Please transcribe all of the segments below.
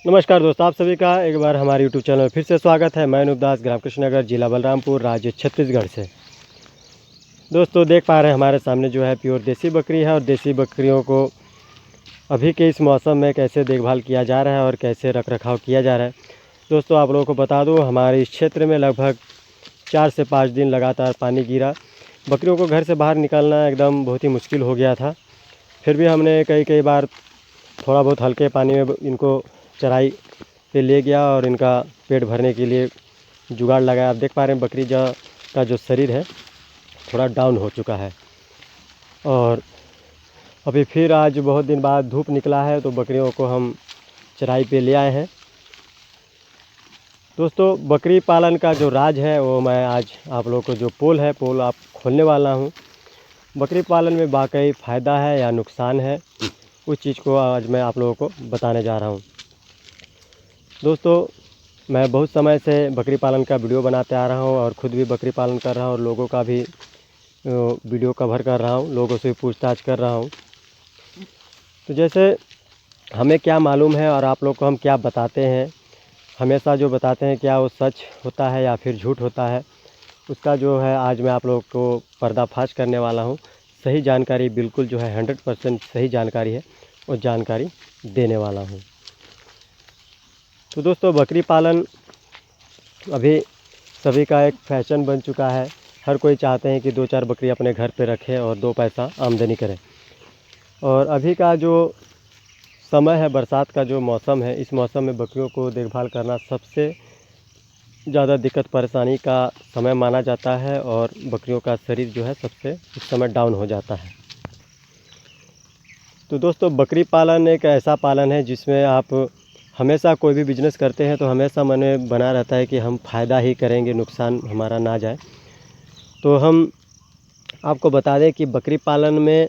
नमस्कार दोस्तों, आप सभी का एक बार हमारे यूट्यूब चैनल में फिर से स्वागत है। मैं अनुपदास, ग्राम कृष्णनगर, जिला बलरामपुर, राज्य छत्तीसगढ़ से। दोस्तों देख पा रहे हैं हमारे सामने जो है प्योर देसी बकरी है और देसी बकरियों को अभी के इस मौसम में कैसे देखभाल किया जा रहा है और कैसे रख रखाव किया जा रहा है। दोस्तों आप लोगों को बता दूं, हमारे इस क्षेत्र में लगभग 4 से 5 दिन लगातार पानी गिरा। बकरियों को घर से बाहर निकलना एकदम बहुत ही मुश्किल हो गया था। फिर भी हमने कई बार थोड़ा बहुत हल्के पानी में इनको चराई पे ले गया और इनका पेट भरने के लिए जुगाड़ लगाया। आप देख पा रहे हैं बकरी का जो शरीर है थोड़ा डाउन हो चुका है और अभी फिर आज बहुत दिन बाद धूप निकला है तो बकरियों को हम चराई पे ले आए हैं। दोस्तों बकरी पालन का जो राज है वो मैं आज आप लोगों को जो पोल आप खोलने वाला हूँ। बकरी पालन में वाकई फ़ायदा है या नुकसान है, उस चीज़ को आज मैं आप लोगों को बताने जा रहा हूँ। दोस्तों मैं बहुत समय से बकरी पालन का वीडियो बनाते आ रहा हूँ और ख़ुद भी बकरी पालन कर रहा हूँ और लोगों का भी वीडियो कवर कर रहा हूँ, लोगों से पूछताछ कर रहा हूँ। तो जैसे हमें क्या मालूम है और आप लोग को हम क्या बताते हैं, हमेशा जो बताते हैं क्या वो सच होता है या फिर झूठ होता है, उसका जो है आज मैं आप लोग को पर्दाफाश करने वाला हूँ। सही जानकारी बिल्कुल जो है 100% सही जानकारी है, वो जानकारी देने वाला हूँ। तो दोस्तों बकरी पालन अभी सभी का एक फैशन बन चुका है। हर कोई चाहते हैं कि 2-4 बकरी अपने घर पे रखें और 2 पैसा आमदनी करें। और अभी का जो समय है, बरसात का जो मौसम है, इस मौसम में बकरियों को देखभाल करना सबसे ज़्यादा दिक्कत परेशानी का समय माना जाता है और बकरियों का शरीर जो है सबसे इस समय डाउन हो जाता है। तो दोस्तों बकरी पालन एक ऐसा पालन है जिसमें आप हमेशा कोई भी बिज़नेस करते हैं तो हमेशा मन में बना रहता है कि हम फ़ायदा ही करेंगे, नुकसान हमारा ना जाए। तो हम आपको बता दें कि बकरी पालन में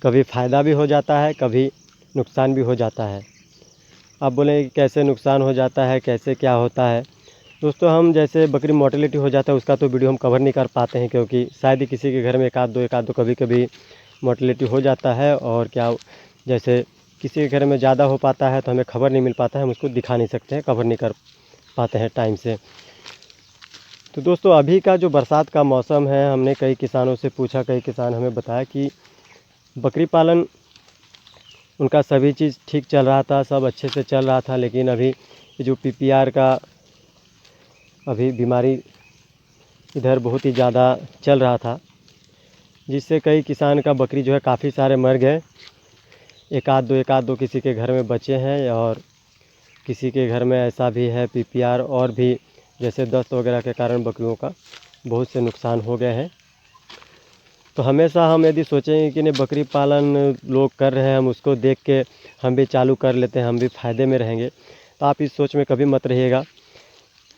कभी फ़ायदा भी हो जाता है, कभी नुकसान भी हो जाता है। आप बोलेंगे कि कैसे नुकसान हो जाता है, कैसे क्या होता है। दोस्तों हम जैसे बकरी मोर्टेलिटी हो जाता है उसका तो वीडियो हम कवर नहीं कर पाते हैं, क्योंकि शायद ही किसी के घर में एक आध दो कभी मोर्टेलिटी हो जाता है और क्या जैसे किसी के घर में ज़्यादा हो पाता है तो हमें खबर नहीं मिल पाता है, हम उसको दिखा नहीं सकते हैं, कवर नहीं कर पाते हैं टाइम से। तो दोस्तों अभी का जो बरसात का मौसम है, हमने कई किसानों से पूछा, कई किसान हमें बताया कि बकरी पालन उनका सभी चीज़ ठीक चल रहा था, सब अच्छे से चल रहा था, लेकिन अभी जो PPR का अभी बीमारी इधर बहुत ही ज़्यादा चल रहा था, जिससे कई किसान का बकरी जो है काफ़ी सारे मर गए। एक आध दो किसी के घर में बचे हैं और किसी के घर में ऐसा भी है PPR और भी जैसे दस्त वगैरह के कारण बकरियों का बहुत से नुकसान हो गए हैं। तो हमेशा हम यदि सोचेंगे कि नहीं बकरी पालन लोग कर रहे हैं, हम उसको देख के हम भी चालू कर लेते हैं, हम भी फ़ायदे में रहेंगे, तो आप इस सोच में कभी मत रहिएगा।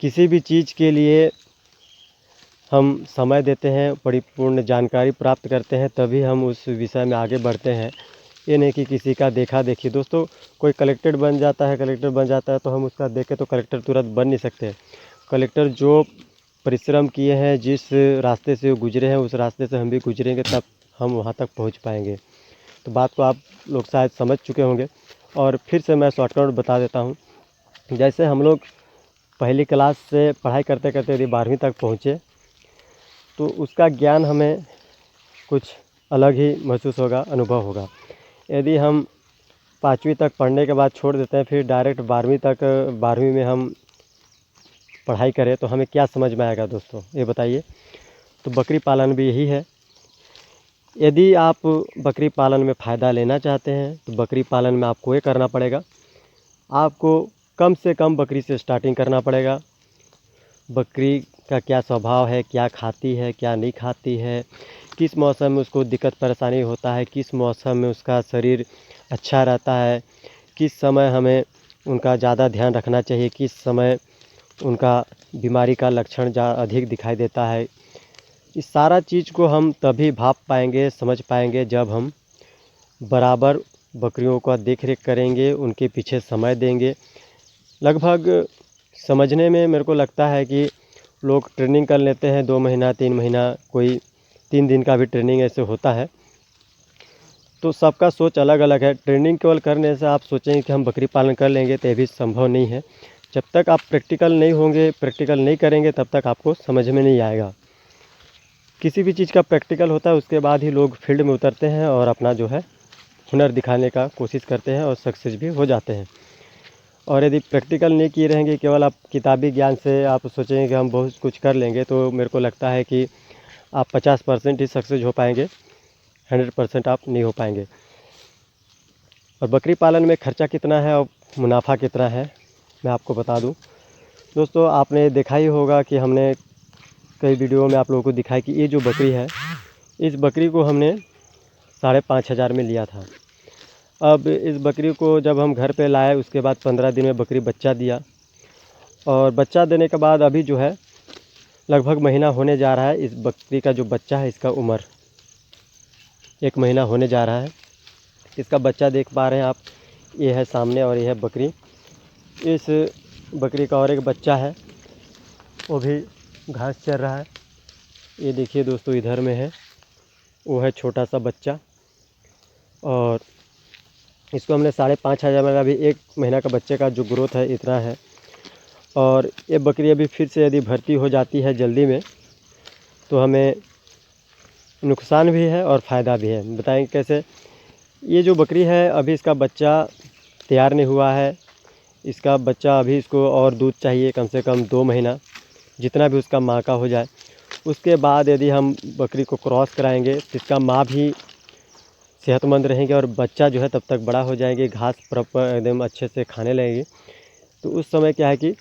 किसी भी चीज़ के लिए हम समय देते हैं, परिपूर्ण जानकारी प्राप्त करते हैं, तभी हम उस विषय में आगे बढ़ते हैं। ये नहीं कि किसी का देखा देखी। दोस्तों कोई कलेक्टर बन जाता है तो हम उसका देख के तो कलेक्टर तुरंत बन नहीं सकते। कलेक्टर जो परिश्रम किए हैं, जिस रास्ते से वो गुजरे हैं, उस रास्ते से हम भी गुजरेंगे तब हम वहाँ तक पहुँच पाएंगे। तो बात को आप लोग शायद समझ चुके होंगे और फिर से मैं शॉर्टकट बता देता हूँ। जैसे हम लोग पहली क्लास से पढ़ाई करते करते यदि 12वीं तक पहुँचे तो उसका ज्ञान हमें कुछ अलग ही महसूस होगा, अनुभव होगा। यदि हम 5वीं तक पढ़ने के बाद छोड़ देते हैं, फिर डायरेक्ट 12वीं में हम पढ़ाई करें तो हमें क्या समझ में आएगा दोस्तों, ये बताइए। तो बकरी पालन भी यही है। यदि आप बकरी पालन में फ़ायदा लेना चाहते हैं तो बकरी पालन में आपको ये करना पड़ेगा, आपको कम से कम बकरी से स्टार्टिंग करना पड़ेगा। बकरी का क्या स्वभाव है, क्या खाती है, क्या नहीं खाती है, किस मौसम में उसको दिक्कत परेशानी होता है, किस मौसम में उसका शरीर अच्छा रहता है, किस समय हमें उनका ज़्यादा ध्यान रखना चाहिए, किस समय उनका बीमारी का लक्षण अधिक दिखाई देता है। इस सारा चीज़ को हम तभी भाप पाएंगे, समझ पाएंगे जब हम बराबर बकरियों का देख रेख करेंगे, उनके पीछे समय देंगे। लगभग समझने में मेरे को लगता है कि लोग ट्रेनिंग कर लेते हैं 2 महीना 3 महीना, कोई 3 दिन का भी ट्रेनिंग ऐसे होता है। तो सबका सोच अलग अलग है। ट्रेनिंग केवल करने से आप सोचेंगे कि हम बकरी पालन कर लेंगे, तो ये भी संभव नहीं है। जब तक आप प्रैक्टिकल नहीं होंगे, प्रैक्टिकल नहीं करेंगे, तब तक आपको समझ में नहीं आएगा। किसी भी चीज़ का प्रैक्टिकल होता है, उसके बाद ही लोग फील्ड में उतरते हैं और अपना जो है हुनर दिखाने का कोशिश करते हैं और सक्सेस भी हो जाते हैं। और यदि प्रैक्टिकल नहीं किए रहेंगे, केवल आप किताबी ज्ञान से आप सोचेंगे कि हम बहुत कुछ कर लेंगे, तो मेरे को लगता है कि आप 50% ही सक्सेस हो पाएंगे, 100% आप नहीं हो पाएंगे। और बकरी पालन में खर्चा कितना है और मुनाफा कितना है, मैं आपको बता दूं। दोस्तों, आपने देखा ही होगा कि हमने कई वीडियो में आप लोगों को दिखाया कि ये जो बकरी है, इस बकरी को हमने 5,500 में लिया था। अब इस बकरी को जब हम घर पे लाए, उसके बाद 15 दिन में बकरी बच्चा दिया, और बच्चा देने के बाद अभी जो है लगभग महीना होने जा रहा है। इस बकरी का जो बच्चा है, इसका उम्र 1 महीना होने जा रहा है। इसका बच्चा देख पा रहे हैं आप, ये है सामने और ये है बकरी। इस बकरी का और एक बच्चा है, वो भी घास चर रहा है। ये देखिए दोस्तों, इधर में है, वो है छोटा सा बच्चा। और इसको हमने 5,500 में, अभी 1 महीना का बच्चे का जो ग्रोथ है इतना है। और ये बकरी अभी फिर से यदि भर्ती हो जाती है जल्दी में, तो हमें नुकसान भी है और फ़ायदा भी है। बताएंगे कैसे। ये जो बकरी है, अभी इसका बच्चा तैयार नहीं हुआ है। इसका बच्चा अभी, इसको और दूध चाहिए, कम से कम 2 महीना, जितना भी उसका माँ का हो जाए। उसके बाद यदि हम बकरी को क्रॉस कराएंगे, तो इसका माँ भी सेहतमंद रहेंगे और बच्चा जो है तब तक बड़ा हो जाएंगे, घास प्रॉपर एकदम अच्छे से खाने लगेंगे। तो उस समय क्या है कि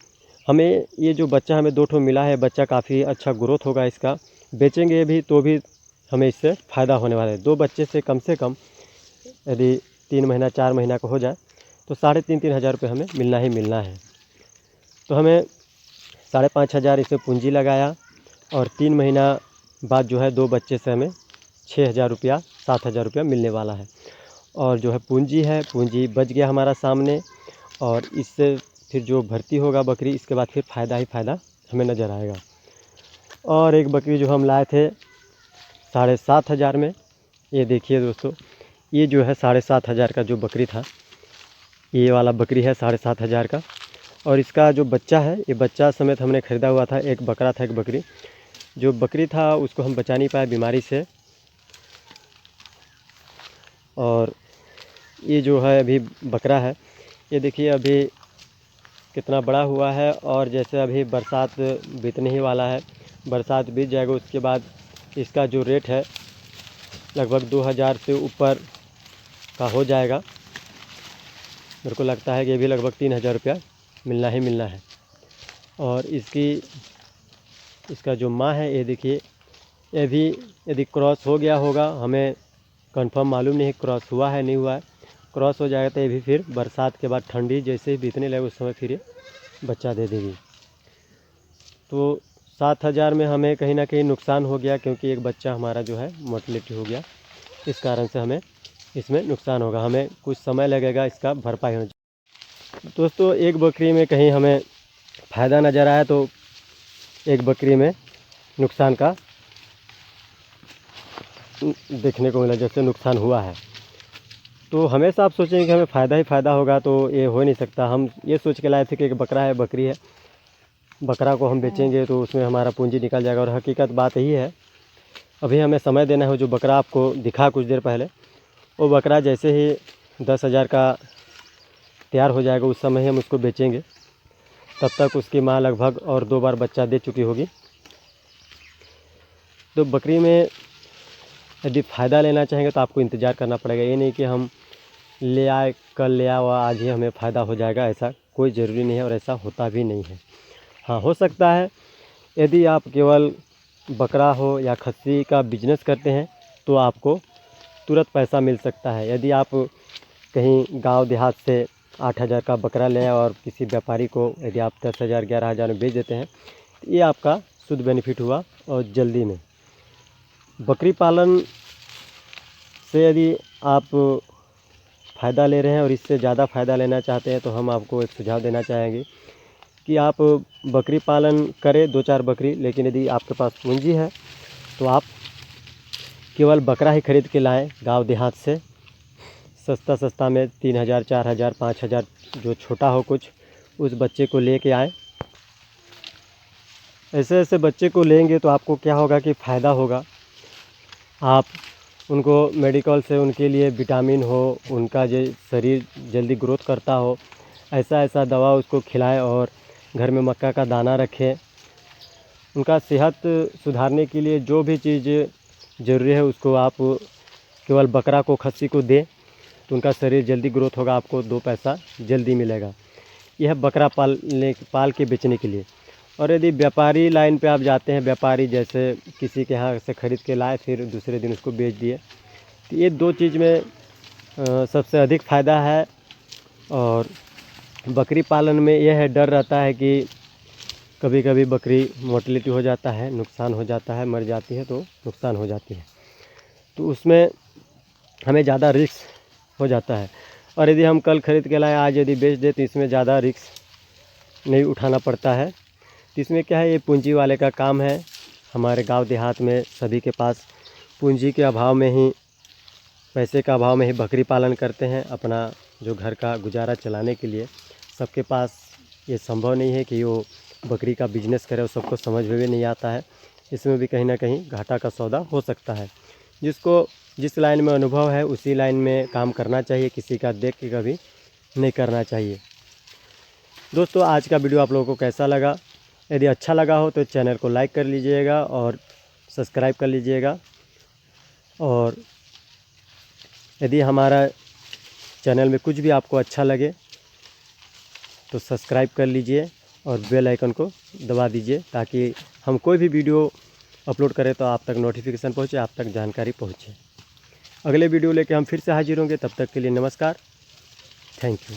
हमें ये जो बच्चा हमें 2 ठो मिला है, बच्चा काफ़ी अच्छा ग्रोथ होगा इसका। बेचेंगे भी तो भी हमें इससे फ़ायदा होने वाला है। 2 बच्चे से कम यदि 3 महीना 4 महीना का हो जाए, तो 3,500 हज़ार रुपये हमें मिलना ही मिलना है। तो हमें 5,500 इसमें पूंजी लगाया, और 3 महीना बाद जो है 2 बच्चे से हमें 6,000 रुपया 7,000 रुपया मिलने वाला है। और जो है पूंजी है, पूंजी बच गया हमारा सामने। और इससे फिर जो भर्ती होगा बकरी, इसके बाद फिर फ़ायदा ही फ़ायदा हमें नज़र आएगा। और एक बकरी जो हम लाए थे 7,500 में, ये देखिए दोस्तों, ये जो है 7,500 का जो बकरी था, ये वाला बकरी है 7,500 का। और इसका जो बच्चा है, ये बच्चा समेत हमने ख़रीदा हुआ था। एक बकरा था, एक बकरी। जो बकरी था उसको हम बचा नहीं पाए बीमारी से। और ये जो है अभी बकरा है, ये देखिए अभी कितना बड़ा हुआ है। और जैसे अभी बरसात बीतने ही वाला है, बरसात बीत जाएगा, उसके बाद इसका जो रेट है लगभग 2,000 से ऊपर का हो जाएगा। मेरे को लगता है कि ये भी लगभग 3,000 रुपया मिलना ही मिलना है। और इसका जो माँ है, ये देखिए, ये भी यदि क्रॉस हो गया होगा, हमें कंफर्म मालूम नहीं है क्रॉस हुआ है नहीं हुआ है। क्रॉस हो जाएगा तो ये भी फिर बरसात के बाद ठंडी जैसे ही बीतने लगे, उस समय फिर ये बच्चा दे देगी। तो 7,000 में हमें कहीं ना कहीं नुकसान हो गया, क्योंकि एक बच्चा हमारा जो है मोर्टेलिटी हो गया। इस कारण से हमें इसमें नुकसान होगा, हमें कुछ समय लगेगा इसका भरपाई होने। दोस्तों, एक बकरी में कहीं हमें फ़ायदा नज़र आया, तो एक बकरी में नुकसान का देखने को मिला, जैसे नुकसान हुआ है। तो हमेशा आप सोचेंगे कि हमें फ़ायदा ही फ़ायदा होगा, तो ये हो नहीं सकता। हम ये सोच के लाए थे कि एक बकरा है, बकरी है, बकरा को हम बेचेंगे तो उसमें हमारा पूंजी निकल जाएगा। और हकीकत बात यही है, अभी हमें समय देना है। जो बकरा आपको दिखा कुछ देर पहले, वो बकरा जैसे ही 10,000 का तैयार हो जाएगा, उस समय ही हम उसको बेचेंगे। तब तक उसकी माँ लगभग और 2 बार बच्चा दे चुकी होगी। तो बकरी में यदि फ़ायदा लेना चाहेंगे तो आपको इंतज़ार करना पड़ेगा। ये नहीं कि हम ले आए, कल ले आए और आज ही हमें फ़ायदा हो जाएगा, ऐसा कोई ज़रूरी नहीं है और ऐसा होता भी नहीं है। हाँ, हो सकता है यदि आप केवल बकरा हो या खस्सी का बिजनेस करते हैं, तो आपको तुरंत पैसा मिल सकता है। यदि आप कहीं गांव देहात से 8,000 का बकरा लें और किसी व्यापारी को यदि आप 10,000 11,000 में बेच देते हैं, तो ये आपका शुद्ध बेनिफिट हुआ। और जल्दी में बकरी पालन से यदि आप फ़ायदा ले रहे हैं और इससे ज़्यादा फ़ायदा लेना चाहते हैं, तो हम आपको एक सुझाव देना चाहेंगे कि आप बकरी पालन करें, 2-4 बकरी। लेकिन यदि आपके पास पूंजी है, तो आप केवल बकरा ही खरीद के लाएं गांव देहात से, सस्ता सस्ता में 3,000 4,000 5,000 जो छोटा हो कुछ, उस बच्चे को लेके आएँ। ऐसे ऐसे बच्चे को लेंगे तो आपको क्या होगा कि फ़ायदा होगा। आप उनको मेडिकल से उनके लिए विटामिन हो, उनका जो शरीर जल्दी ग्रोथ करता हो, ऐसा ऐसा दवा उसको खिलाएं और घर में मक्का का दाना रखें। उनका सेहत सुधारने के लिए जो भी चीज़ ज़रूरी है उसको आप केवल बकरा को, खस्सी को दें तो उनका शरीर जल्दी ग्रोथ होगा, आपको 2 पैसा जल्दी मिलेगा। यह बकरा पाल के बेचने के लिए। और यदि व्यापारी लाइन पे आप जाते हैं, व्यापारी जैसे किसी के यहाँ से ख़रीद के लाए फिर दूसरे दिन उसको बेच दिए, तो ये 2 चीज़ में सबसे अधिक फ़ायदा है। और बकरी पालन में यह है, डर रहता है कि कभी कभी बकरी मोर्टेलिटी हो जाता है, नुकसान हो जाता है, मर जाती है तो नुकसान हो जाती है, तो उसमें हमें ज़्यादा रिस्क हो जाता है। और यदि हम कल ख़रीद के लाए, आज यदि बेच दें तो इसमें ज़्यादा रिस्क नहीं उठाना पड़ता है। तो इसमें क्या है, ये पूंजी वाले का काम है। हमारे गांव देहात में सभी के पास पूंजी के अभाव में ही, पैसे का अभाव में ही बकरी पालन करते हैं। अपना जो घर का गुजारा चलाने के लिए सबके पास ये संभव नहीं है कि वो बकरी का बिजनेस करे, वो सबको समझ में भी नहीं आता है। इसमें भी कहीं ना कहीं घाटा का सौदा हो सकता है। जिसको जिस लाइन में अनुभव है उसी लाइन में काम करना चाहिए, किसी का देख के कभी नहीं करना चाहिए। दोस्तों, आज का वीडियो आप लोगों को कैसा लगा? यदि अच्छा लगा हो तो चैनल को लाइक कर लीजिएगा और सब्सक्राइब कर लीजिएगा। और यदि हमारा चैनल में कुछ भी आपको अच्छा लगे तो सब्सक्राइब कर लीजिए और बेल आइकन को दबा दीजिए, ताकि हम कोई भी वीडियो अपलोड करें तो आप तक नोटिफिकेशन पहुंचे, आप तक जानकारी पहुंचे। अगले वीडियो लेके हम फिर से हाजिर होंगे। तब तक के लिए नमस्कार, थैंक यू।